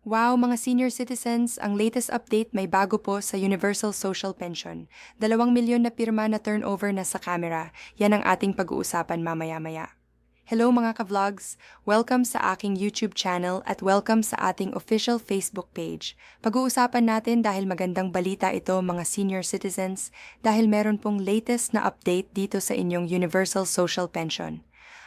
Wow, mga senior citizens, ang latest update may bago po sa Universal Social Pension. 2 milyon na pirma na turnover na sa camera. Yan ang ating pag-uusapan mamaya-maya. Hello mga ka-vlogs! Welcome sa aking YouTube channel at welcome sa ating official Facebook page. Pag-uusapan natin dahil magandang balita ito mga senior citizens dahil meron pong latest na update dito sa inyong Universal Social Pension.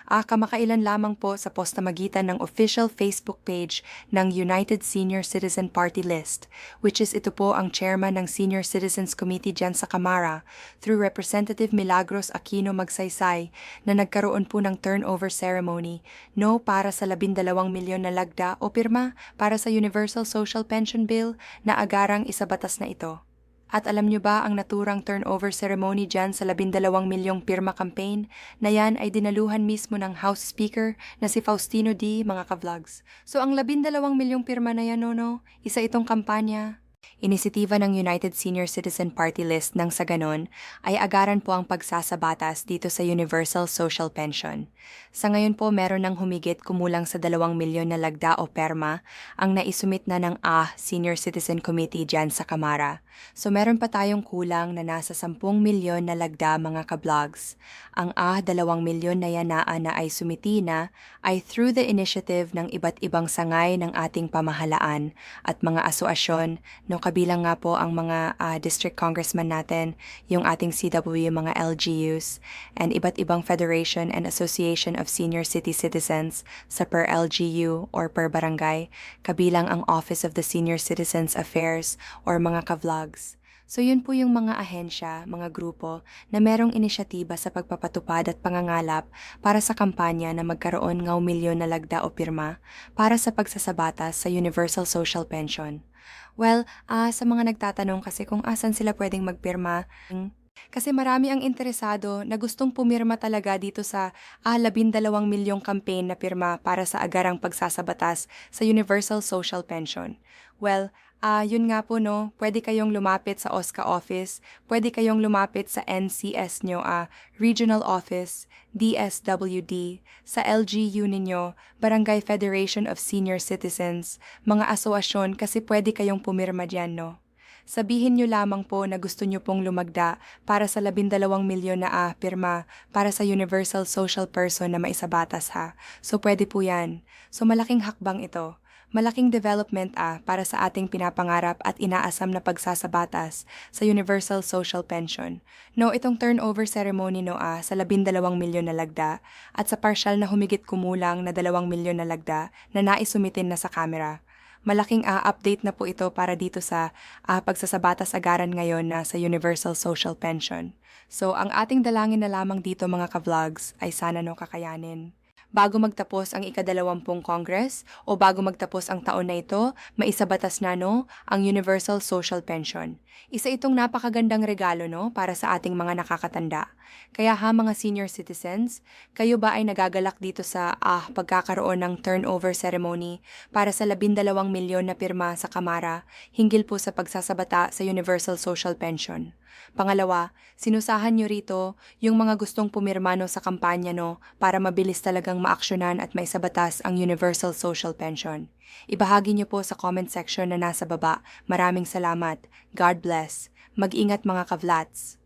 Kamakailan lamang po sa postamagitan ng official Facebook page ng United Senior Citizen Party List, which is ito po ang chairman ng Senior Citizens Committee dyan sa Kamara, through Representative Milagros Aquino Magsaysay, na nagkaroon po ng turnover ceremony, no para sa 12 milyon na lagda o pirma para sa Universal Social Pension Bill na agarang isabatas na ito. At alam nyo ba ang naturang turnover ceremony dyan sa 12 milyong pirma campaign na yan ay dinaluhan mismo ng House Speaker na si Faustino D. mga ka-vlogs. So ang 12 milyong pirma na yan, no? Isa itong kampanya. Inisitiba ng United Senior Citizen Party List nang sa ganon ay agaran po ang pagsasabatas dito sa Universal Social Pension. Sa ngayon po meron ng humigit kumulang sa 2 milyon na lagda o perma ang naisumit na ng Senior Citizen Committee dyan sa Kamara. So meron pa tayong kulang na nasa 10 milyon na lagda mga ka-vlogs. Ang 2 milyon na yanaan na ay sumiti na ay through the initiative ng iba't ibang sangay ng ating pamahalaan at mga asosasyon, no, kabilang nga po ang mga district congressman natin, yung ating CW, mga LGUs, and iba't ibang federation and association of senior city citizens sa per LGU or per barangay, kabilang ang Office of the Senior Citizens Affairs or mga ka-vlogs. So yun po yung mga ahensya, mga grupo na merong inisyatiba sa pagpapatupad at pangangalap para sa kampanya na magkaroon ng milyon na lagda o pirma para sa pagsasabatas sa Universal Social Pension. Well, sa mga nagtatanong kasi kung asan sila pwedeng magpirma, kasi marami ang interesado na gustong pumirma talaga dito sa 12 milyong campaign na pirma para sa agarang pagsasabatas sa Universal Social Pension. Well, yun nga po no, pwede kayong lumapit sa OSCA office, pwede kayong lumapit sa NCS nyo, Regional Office, DSWD, sa LGU ninyo, Barangay Federation of Senior Citizens, mga asosasyon kasi pwede kayong pumirma dyan no. Sabihin nyo lamang po na gusto nyo pong lumagda para sa 12 milyon na pirma para sa Universal Social Person na maisabatas ha. So pwede po yan. So malaking hakbang ito. Malaking development para sa ating pinapangarap at inaasam na pagsasabatas sa Universal Social Pension. No, itong turnover ceremony no sa 12 milyon na lagda at sa partial na humigit kumulang na 2 milyon na lagda na naisumitin na sa kamera. Malaking update na po ito para dito sa pagsasabatas agaran ngayon na sa Universal Social Pension. So ang ating dalangin na lamang dito mga ka-vlogs ay sana no kakayanin. Bago magtapos ang ika-20 Congress o bago magtapos ang taon na ito, maisabatas na no ang Universal Social Pension. Isa itong napakagandang regalo no para sa ating mga nakakatanda. Kaya mga senior citizens, kayo ba ay nagagalak dito sa pagkakaroon ng turnover ceremony para sa 12 milyon na pirma sa Kamara hinggil po sa pagsasabata sa Universal Social Pension? Pangalawa, sinusahan nyo rito yung mga gustong pumirma no sa kampanya no para mabilis talagang maaksyonan at maisabatas ang Universal Social Pension. Ibahagi nyo po sa comment section na nasa baba. Maraming salamat. God bless. Mag-ingat mga ka-vlats.